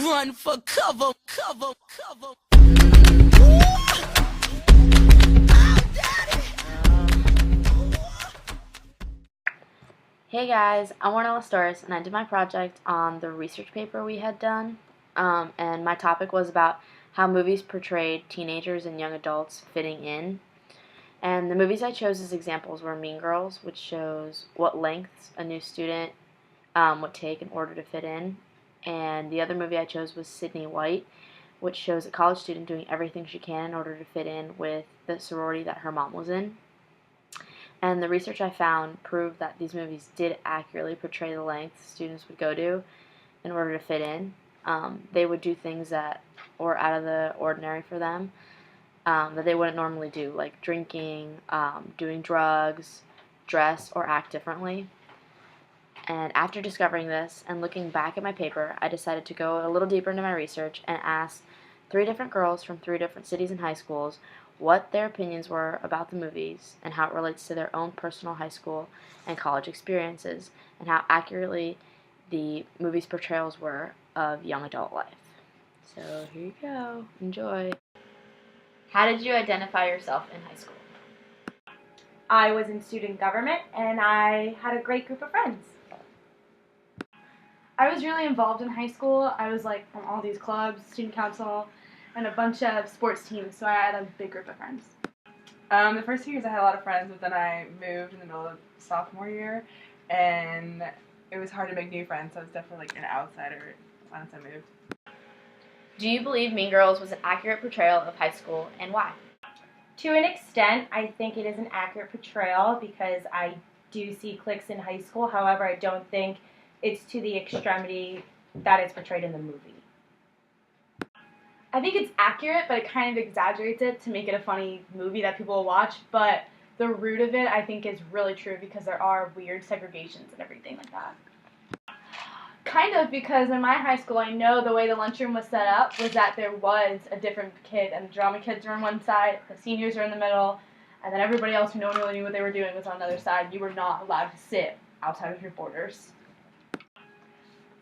run for cover. Hey guys, I'm Warnella Storis, and I did my project on the research paper we had done, and my topic was about how movies portrayed teenagers and young adults fitting in. And the movies I chose as examples were Mean Girls, which shows what lengths a new student would take in order to fit in, and the other movie I chose was Sydney White, which shows a college student doing everything she can in order to fit in with the sorority that her mom was in. And the research I found proved that these movies did accurately portray the lengths students would go to in order to fit in. They would do things that were out of the ordinary for them that they wouldn't normally do, like drinking, doing drugs, dress, or act differently. And after discovering this and looking back at my paper, I decided to go a little deeper into my research and ask 3 different girls from 3 different cities and high schools what their opinions were about the movies and how it relates to their own personal high school and college experiences and how accurately the movies' portrayals were of young adult life. So here you go. Enjoy. How did you identify yourself in high school? I was in student government, and I had a great group of friends. I was really involved in high school. I was like from all these clubs, student council, and a bunch of sports teams, so I had a big group of friends. The first 2 years I had a lot of friends, but then I moved in the middle of sophomore year, and it was hard to make new friends, so I was definitely like an outsider once I moved. Do you believe Mean Girls was an accurate portrayal of high school, and why? To an extent, I think it is an accurate portrayal because I do see cliques in high school. However, I don't think it's to the extremity that it's portrayed in the movie. I think it's accurate, but it kind of exaggerates it to make it a funny movie that people will watch. But the root of it, I think, is really true because there are weird segregations and everything like that. Kind of, because in my high school, I know the way the lunchroom was set up was that there was a different kid, and the drama kids were on one side, the seniors were in the middle, and then everybody else who no one really knew what they were doing was on the other side. You were not allowed to sit outside of your borders.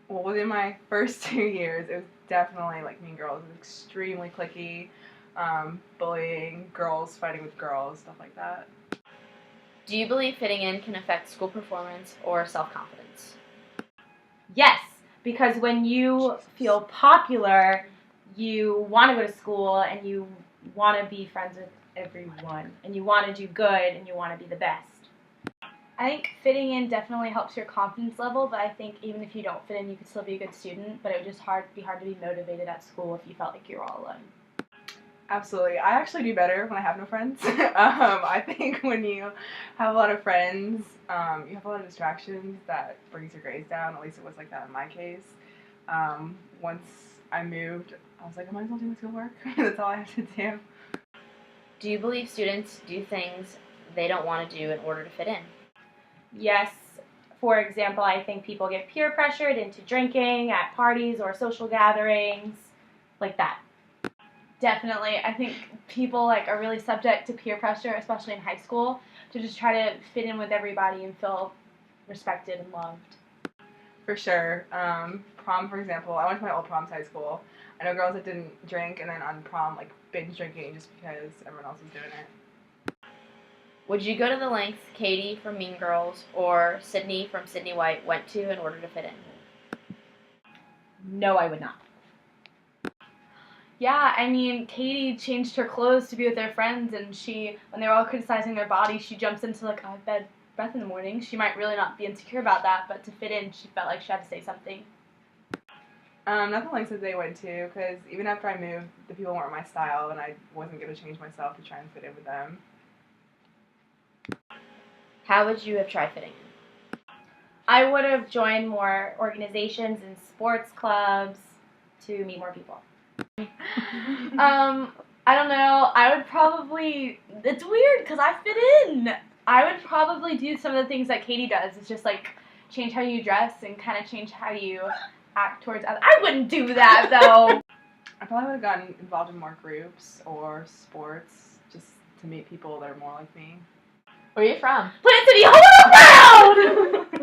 Well, within my first 2 years, it was definitely like Mean Girls. It was extremely cliquey, bullying, girls fighting with girls, stuff like that. Do you believe fitting in can affect school performance or self-confidence? Yes, because when you feel popular, you want to go to school and you want to be friends with everyone and you want to do good and you want to be the best. I think fitting in definitely helps your confidence level, but I think even if you don't fit in, you could still be a good student, but it would just be hard to be motivated at school if you felt like you were all alone. Absolutely. I actually do better when I have no friends. I think when you have a lot of friends, you have a lot of distractions that brings your grades down. At least it was like that in my case. Once I moved, I was like, I might as well do my schoolwork. That's all I have to do. Do you believe students do things they don't want to do in order to fit in? Yes. For example, I think people get peer pressured into drinking at parties or social gatherings, like that. Definitely. I think people are really subject to peer pressure, especially in high school, to just try to fit in with everybody and feel respected and loved. For sure. Prom, for example, I went to my old prom's high school. I know girls that didn't drink, and then on prom, binge drinking just because everyone else was doing it. Would you go to the lengths Katie from Mean Girls or Sydney from Sydney White went to in order to fit in? No, I would not. Yeah, I mean, Katie changed her clothes to be with their friends, and when they were all criticizing their body, she jumps into, I have bad breath in the morning. She might really not be insecure about that, but to fit in, she felt like she had to say something. Not the lengths that they went to, because even after I moved, the people weren't my style, and I wasn't going to change myself to try and fit in with them. How would you have tried fitting in? I would have joined more organizations and sports clubs to meet more people. I don't know. I would probably, it's weird because I fit in. I would probably do some of the things that Katie does. It's just change how you dress and kind of change how you act towards others. I wouldn't do that though. I probably would have gotten involved in more groups or sports just to meet people that are more like me. Where are you from? Plant City, hold around!